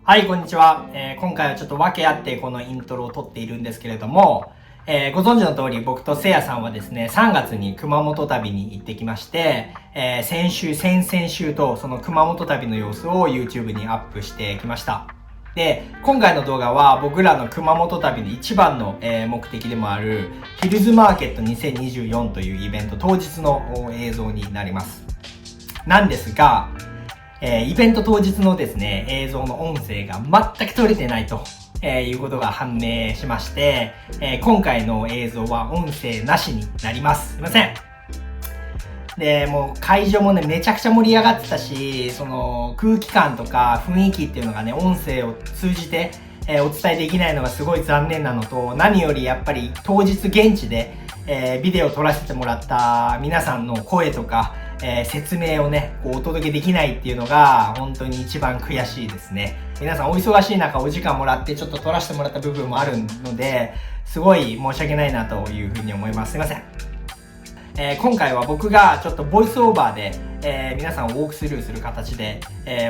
はい、こんにちは。今回はちょっと訳あってこのイントロを撮っているんですけれども、ご存知の通り僕とせいやさんはですね、3月に熊本旅に行ってきまして、先々週とその熊本旅の様子を YouTube にアップしてきました。で、今回の動画は僕らの熊本旅の一番の、目的でもあるヒルズマーケット2024というイベント当日の映像になります。なんですが、イベント当日のですね、映像の音声が全く撮れてないと、いうことが判明しまして、今回の映像は音声なしになります。すいません。で、もう会場もね、めちゃくちゃ盛り上がってたし、その空気感とか雰囲気っていうのがね、音声を通じて、お伝えできないのがすごい残念なのと、何よりやっぱり当日現地で、ビデオを撮らせてもらった皆さんの声とか、説明をね、お届けできないっていうのが本当に一番悔しいですね。皆さんお忙しい中お時間もらってちょっと撮らせてもらった部分もあるので、すごい申し訳ないなというふうに思います。すいません。今回は僕がちょっとボイスオーバーで、皆さんをウォークスルーする形で、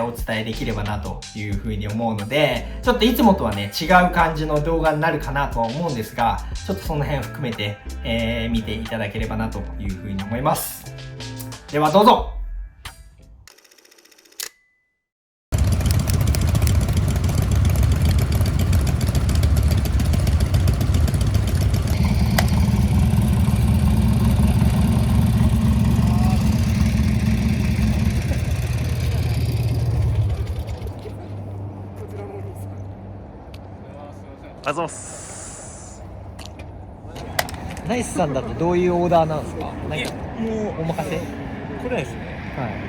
お伝えできればなというふうに思うので、ちょっといつもとはね、違う感じの動画になるかなとは思うんですが、ちょっとその辺含めて、見ていただければなというふうに思います。ではどうぞ。ありがとうございます。ナイスさんだとどういうオーダーなんですか？なんかもうお任せ？これはですね、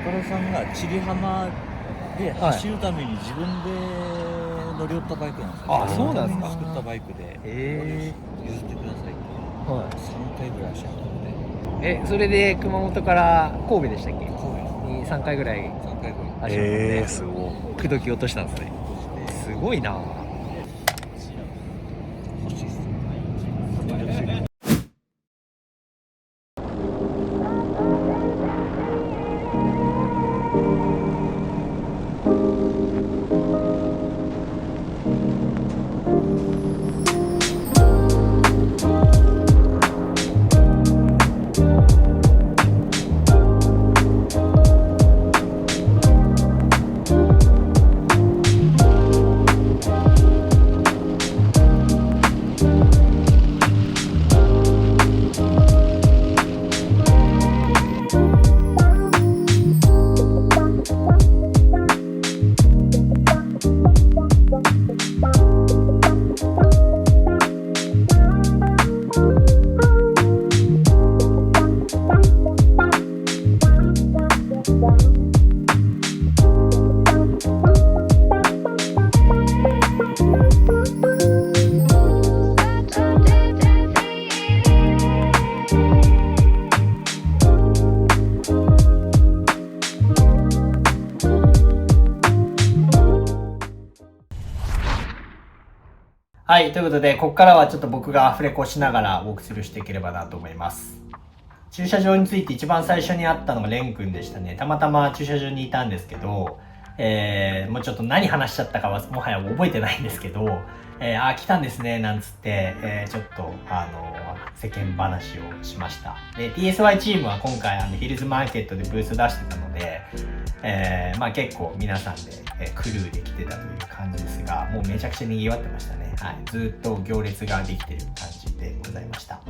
岡田さんが千里浜で走るために自分で乗り寄ったバイクなんですよ。あ、そうなんですか。作ったバイクで、譲ってくださいって3回ぐらい走ったので。それで熊本から神戸でしたっけ？神戸に3回ぐらい3回ぐらい走ってすごい。口説き落としたんですね。すごいな。欲しいっす。はい、ということで、ここからはちょっと僕がアフレコしながらウォークスルーしていければなと思います。駐車場について一番最初に会ったのがレン君でしたね。たまたま駐車場にいたんですけど、もうちょっと何話しちゃったかはもはや覚えてないんですけど、来たんですね、なんつって、ちょっと、世間話をしました。で、TSY チームは今回、ヒルズマーケットでブース出してたので、結構皆さんで、クルーで来てたという感じですが、もうめちゃくちゃ賑わってましたね。はい。ずっと行列ができてる感じでございました。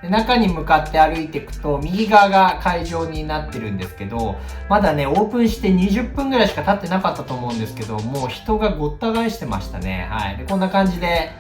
で、中に向かって歩いていくと、右側が会場になってるんですけど、まだね、オープンして20分ぐらいしか経ってなかったと思うんですけど、もう人がごった返してましたね。はい。で、こんな感じで、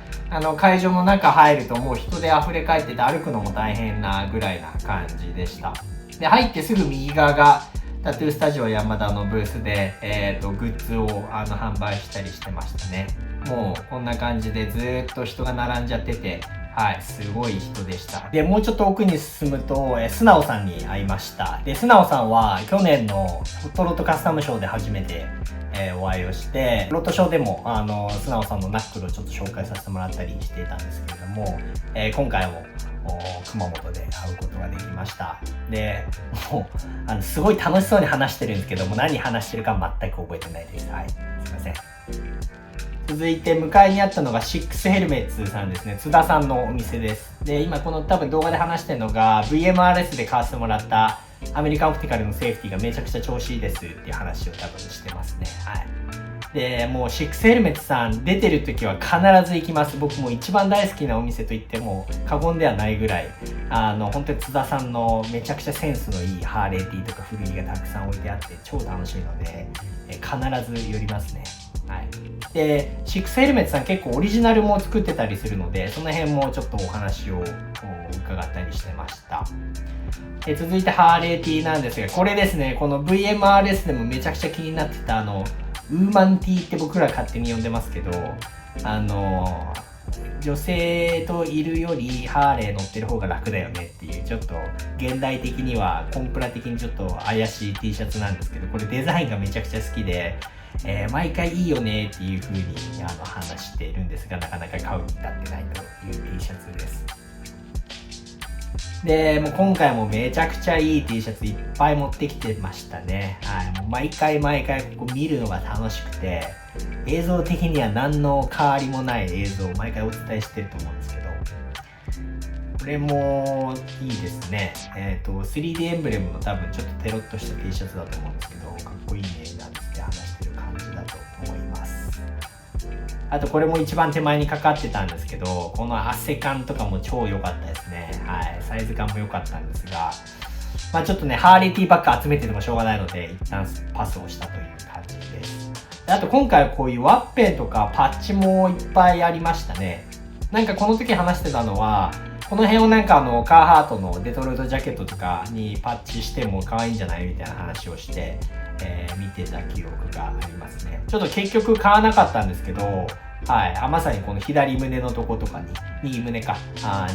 会場の中入るともう人で溢れ返ってて歩くのも大変なぐらいな感じでした。で、入ってすぐ右側が、タトゥースタジオ山田のブースで、グッズを販売したりしてましたね。もうこんな感じでずーっと人が並んじゃってて、はい、すごい人でした。で、もうちょっと奥に進むと、素直さんに会いました。で、素直さんは去年のホットロットカスタムショーで初めて、お会いをして、ロットショーでも、素直さんのナックルをちょっと紹介させてもらったりしていたんですけれども、今回も、熊本で会うことができました。で、もう、すごい楽しそうに話してるんですけども、何話してるか全く覚えてないです。はい。すいません。続いて向かいにあったのがシックスヘルメッツさんですね。津田さんのお店です。で、今この多分動画で話してるのが VMRS で買わせてもらったアメリカンオプティカルのセーフティがめちゃくちゃ調子いいですっていう話を多分してますね。はい。で、もうシックスヘルメッツさん出てる時は必ず行きます。僕も一番大好きなお店と言っても過言ではないぐらい、本当に津田さんのめちゃくちゃセンスのいいハーレー T とか古着がたくさん置いてあって超楽しいので、必ず寄りますね。はい。で、シックスヘルメッツさん結構オリジナルも作ってたりするので、その辺もちょっとお話を伺ったりしてました。で、続いてハーレー T なんですが、これですね、この VMRS でもめちゃくちゃ気になってたウーマン T って僕ら勝手に呼んでますけど、女性といるよりハーレー乗ってる方が楽だよねっていう、ちょっと現代的にはコンプラ的にちょっと怪しい T シャツなんですけど、これデザインがめちゃくちゃ好きで、毎回いいよねっていう風に話しているんですが、なかなか買うに至ってないという T シャツです。で、もう今回もめちゃくちゃいい T シャツいっぱい持ってきてましたね。はい。もう毎回ここ見るのが楽しくて、映像的には何の変わりもない映像を毎回お伝えしてると思うんですけど、これもいいですね。3D エンブレムの多分ちょっとテロッとした T シャツだと思うんですけど、かっこいいねなんつって話してる感じだと思います。あとこれも一番手前にかかってたんですけど、この汗感とかも超良かったですね。はい。サイズ感も良かったんですが、まあちょっとね、ハーレー T ばっか集めててもしょうがないので、一旦パスをしたという感じです。で、あと今回はこういうワッペンとかパッチもいっぱいありましたね。なんかこの時話してたのは、この辺をなんかカーハートのデトロイトジャケットとかにパッチしても可愛いんじゃないみたいな話をして、見てた記憶がありますね。ちょっと結局買わなかったんですけど、はい。まさにこの左胸のとことかに、右胸か、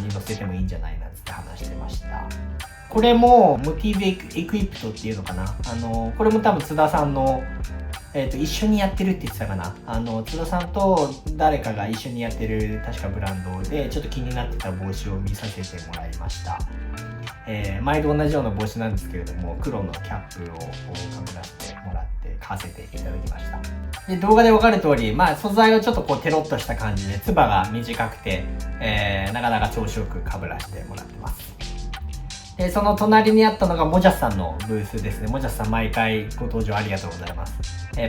に乗せてもいいんじゃないなんつって話してました。これも、モティブエクイプトっていうのかな。これも多分津田さんの、一緒にやってるって言ってたかな。津田さんと誰かが一緒にやってる確かブランドで、ちょっと気になってた帽子を見させてもらいました。毎度同じような帽子なんですけれども、黒のキャップをかぶらせてもらって買わせていただきました。で、動画で分かる通り、まあ素材をちょっとこうテロッとした感じで、つばが短くて、なかなか調子よく被らせてもらってます。で、その隣にあったのがモジャスさんのブースですね。モジャスさん毎回ご登場ありがとうございます。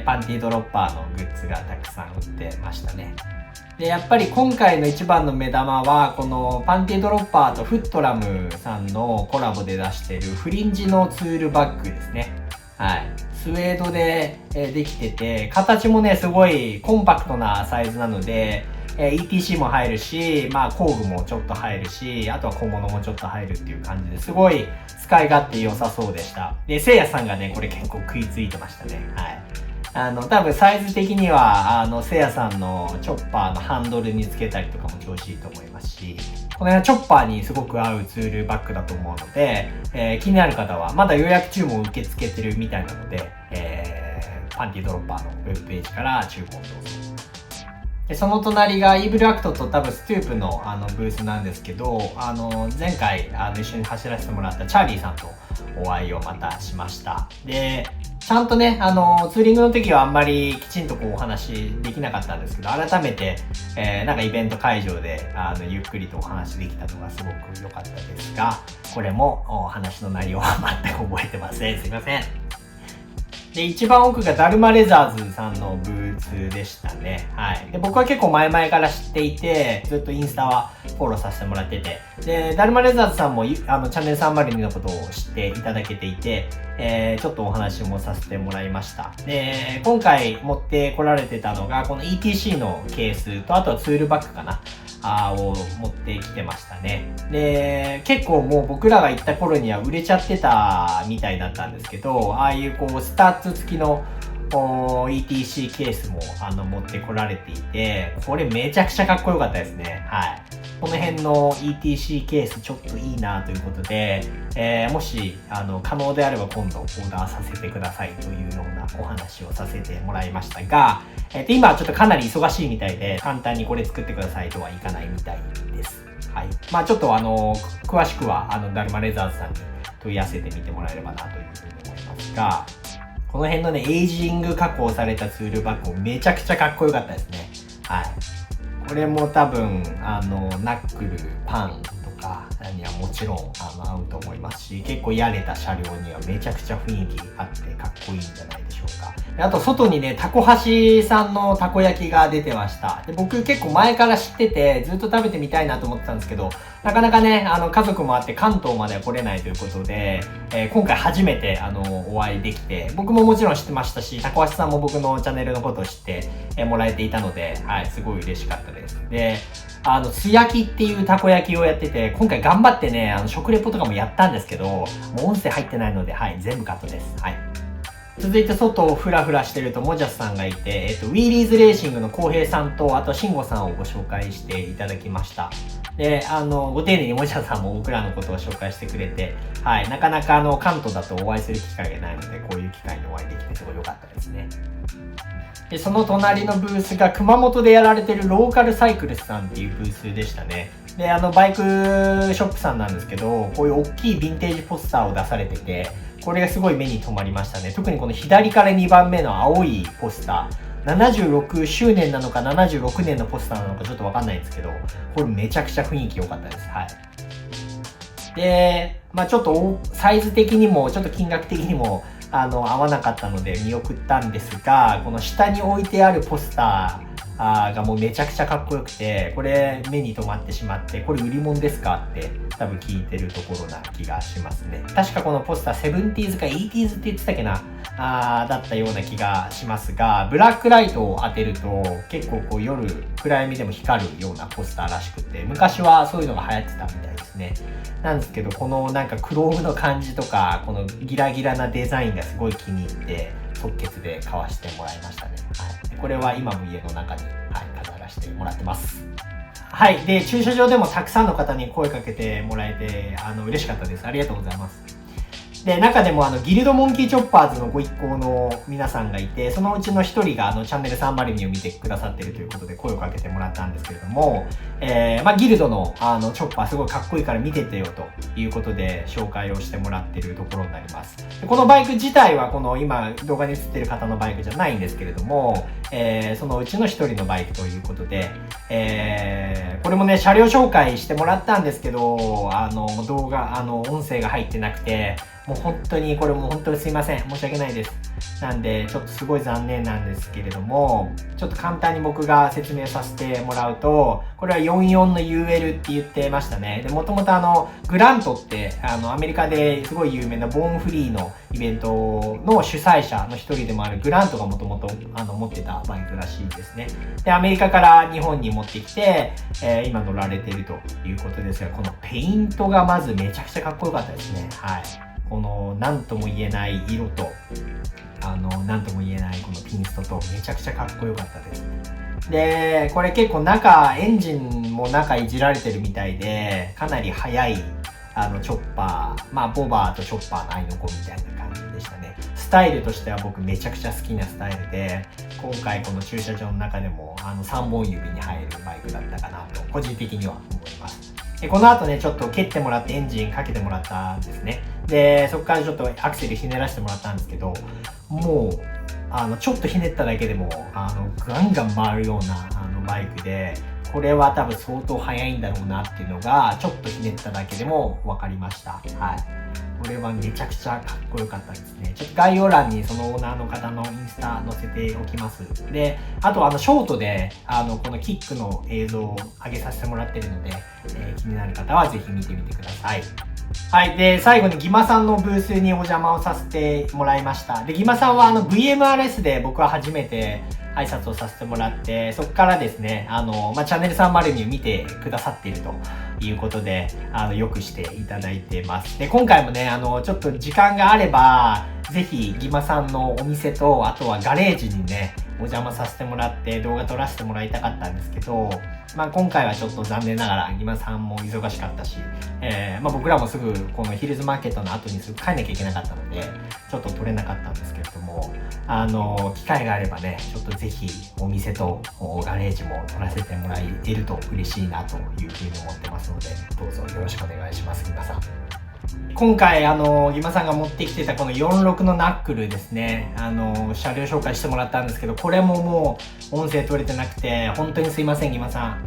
パンティドロッパーのグッズがたくさん売ってましたね。で、やっぱり今回の一番の目玉は、このパンティドロッパーとフットラムさんのコラボで出しているフリンジのツールバッグですね。はい。スウェードでできてて、形もね、すごいコンパクトなサイズなので、ETC も入るし、まあ工具もちょっと入るし、あとは小物もちょっと入るっていう感じですごい使い勝手良さそうでした。で、せいやさんがね、これ結構食いついてましたね。はい。多分サイズ的には、せいやさんのチョッパーのハンドルにつけたりとかも調子いいと思いますし、この辺はチョッパーにすごく合うツールバッグだと思うので、気になる方は、まだ予約注文受け付けてるみたいなので、パンティドロッパーのウェブページから注文どうぞ。で、その隣がイーブルアクトと多分ストゥープのブースなんですけど、前回一緒に走らせてもらったチャーリーさんとお会いをまたしました。で、ちゃんとね、ツーリングの時はあんまりきちんとこうお話できなかったんですけど、改めて、なんかイベント会場で、ゆっくりとお話できたのがすごく良かったですが、これも話の内容は全く覚えてません。すいません。で、一番奥がダルマレザーズさんのブーツでしたね。はい。で、僕は結構前々から知っていて、ずっとインスタはフォローさせてもらってて、で、ダルマレザーズさんもチャンネル302のことを知っていただけていて、ちょっとお話もさせてもらいました。で、今回持ってこられてたのが、この ETC のケースと、あとはツールバッグかな。を持ってきてましたね。で、結構もう僕らが行った頃には売れちゃってたみたいだったんですけど、ああいうこうスタッツ付きのETC ケースも持ってこられていて、これめちゃくちゃかっこよかったですね。はい。この辺の ETC ケースちょっといいなということで、もし可能であれば今度オーダーさせてくださいというようなお話をさせてもらいましたが、今はちょっとかなり忙しいみたいで、簡単にこれ作ってくださいとはいかないみたいです。はい。まあちょっと詳しくはダルマレザーズさんに問い合わせてみてもらえればなというふうに思いますが、この辺のね、エイジング加工されたツールバッグもめちゃくちゃかっこよかったですね。はい。これも多分、ナックル、パンとかにはもちろん合うと思いますし、結構やれた車両にはめちゃくちゃ雰囲気あってかっこいいんじゃないでしょうか。であと外にね、タコ橋さんのたこ焼きが出てました。で僕結構前から知っててずっと食べてみたいなと思ってたんですけど、なかなかね、家族もあって関東までは来れないということで、今回初めてお会いできて、僕ももちろん知ってましたし、タコ橋さんも僕のチャンネルのことを知ってもらえていたので、はい、すごい嬉しかったです。で、素焼きっていうたこ焼きをやってて、今回頑張ってね、食レポとかもやったんですけど、もう音声入ってないので、はい、全部カットです。はい。続いて外をフラフラしてるとモジャスさんがいて、ウィーリーズレーシングの浩平さんと、あと慎吾さんをご紹介していただきました。で、ご丁寧にモジャスさんも僕らのことを紹介してくれて、はい、なかなか関東だとお会いする機会がないので、こういう機会にお会いできてすごい良かったですね。で、その隣のブースが熊本でやられてるローカルサイクルスさんっていうブースでしたね。で、バイクショップさんなんですけど、こういう大きいヴィンテージポスターを出されてて、これがすごい目に留まりましたね。特にこの左から2番目の青いポスター。76周年なのか76年のポスターなのかちょっとわかんないんですけど、これめちゃくちゃ雰囲気良かったです。はい。で、ちょっとサイズ的にも、ちょっと金額的にも、合わなかったので見送ったんですが、この下に置いてあるポスターがもうめちゃくちゃかっこよくて、これ目に留まってしまって、これ売り物ですかって多分聞いてるところな気がしますね。確かこのポスター 70s か 80s って言ってたっけな、だったような気がしますが、ブラックライトを当てると結構こう夜暗闇でも光るようなポスターらしくて、昔はそういうのが流行ってたみたいですね。なんですけど、このなんかクロームの感じとか、このギラギラなデザインがすごい気に入って、即決で買わせてもらいましたね。はい。これは今も家の中に、はい、飾らせてもらってます。はい。で、駐車場でもたくさんの方に声かけてもらえて、嬉しかったです。ありがとうございます。で、中でもギルドモンキーチョッパーズのご一行の皆さんがいて、そのうちの一人がチャンネル302を見てくださっているということで声をかけてもらったんですけれども、ギルドのチョッパーすごいかっこいいから見ててよということで紹介をしてもらっているところになります。でこのバイク自体はこの今動画に映ってる方のバイクじゃないんですけれども、そのうちの一人のバイクということで、これもね、車両紹介してもらったんですけど、動画、音声が入ってなくて、もう本当に、これも本当にすいません。申し訳ないです。なんで、ちょっとすごい残念なんですけれども、ちょっと簡単に僕が説明させてもらうと、これは44の UL って言ってましたね。で、もともとグラントって、アメリカですごい有名なボーンフリーのイベントの主催者の一人でもあるグラントがもともと持ってたバイクらしいですね。で、アメリカから日本に持ってきて、今乗られているということですが、このペイントがまずめちゃくちゃかっこよかったですね。はい。この何とも言えない色と何とも言えないこのピンストとめちゃくちゃかっこよかったです。で、これ結構エンジンも中いじられてるみたいで、かなり速いチョッパー、ボバーとチョッパーの合いの子みたいな感じでしたね。スタイルとしては僕めちゃくちゃ好きなスタイルで、今回この駐車場の中でも3本指に入るバイクだったかなと個人的には思います。でこの後ね、ちょっと蹴ってもらってエンジンかけてもらったんですね。で、そこからちょっとアクセルひねらせてもらったんですけど、もう、ちょっとひねっただけでも、ガンガン回るような、バイクで、これは多分相当速いんだろうなっていうのが、ちょっとひねっただけでも分かりました。はい。これはめちゃくちゃかっこよかったですね。ちょっと概要欄にそのオーナーの方のインスタ載せておきます。で、あとショートで、このキックの映像を上げさせてもらってるので、気になる方はぜひ見てみてください。はい。で、最後にギマさんのブースにお邪魔をさせてもらいました。で、ギマさんはVMRS で僕は初めて挨拶をさせてもらって、そこからですね、チャンネル302を見てくださっているということで、よくしていただいてます。で、今回もね、ちょっと時間があれば、ぜひギマさんのお店と、あとはガレージにね、お邪魔させてもらって動画撮らせてもらいたかったんですけど、今回はちょっと残念ながらギマさんも忙しかったし、僕らもすぐこのヒルズマーケットの後にすぐ帰んなきゃいけなかったので、ちょっと撮れなかったんですけれども、機会があればね、ちょっとぜひお店とガレージも撮らせてもらえると嬉しいなというふうに思ってますので、どうぞよろしくお願いします、皆さん。今回ギマさんが持ってきてたこの46のナックルですね、車両紹介してもらったんですけど、これももう音声取れてなくて本当にすいませんギマさん。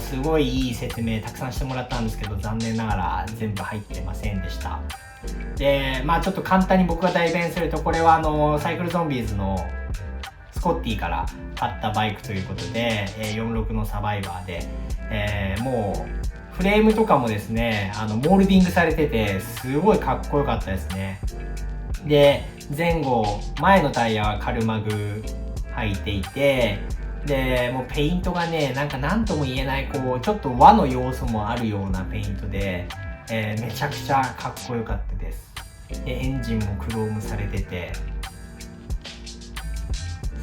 すごいいい説明たくさんしてもらったんですけど、残念ながら全部入ってませんでした。でちょっと簡単に僕が代弁すると、これはサイクルゾンビーズのスコッティから買ったバイクということで、46のサバイバーで、もうフレームとかもですね、モールディングされててすごいかっこよかったですね。で前のタイヤはカルマグ履いていて、でもうペイントがね、なんとも言えないちょっと和の要素もあるようなペイントで、めちゃくちゃかっこよかったです。でエンジンもクロームされてて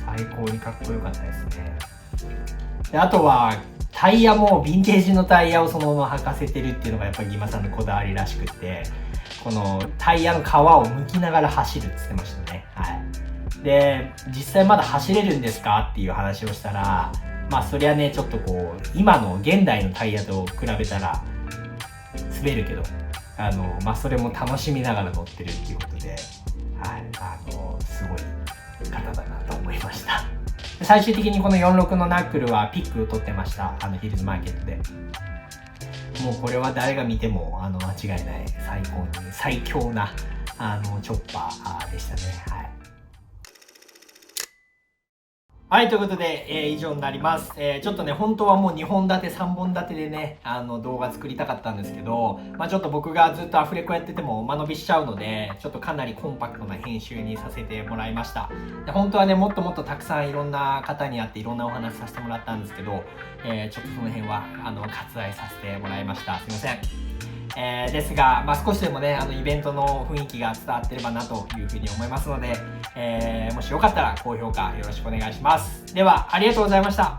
最高にかっこよかったですね。であとはタイヤもヴィンテージのタイヤをそのまま履かせてるっていうのがやっぱりギマさんのこだわりらしくって、このタイヤの皮を剥きながら走るって言ってましたね。はい。で実際まだ走れるんですかっていう話をしたら、そりゃねちょっと今の現代のタイヤと比べたら滑るけど、それも楽しみながら乗ってるっていうことで、はい、すごい方だなと思いました。最終的にこの46のナックルはピックを取ってました。ヒルズマーケットで。もうこれは誰が見ても間違いない最強なチョッパーでしたね。はい。はい、ということで、以上になります。ちょっとね、本当はもう2本立て、3本立てでね、動画作りたかったんですけど、ちょっと僕がずっとアフレコやってても間延びしちゃうので、ちょっとかなりコンパクトな編集にさせてもらいました。で本当はね、もっともっとたくさんいろんな方に会っていろんなお話させてもらったんですけど、ちょっとその辺は、割愛させてもらいました。すいません。ですが、少しでもねイベントの雰囲気が伝わってればなというふうに思いますので、もしよかったら高評価よろしくお願いします。ではありがとうございました。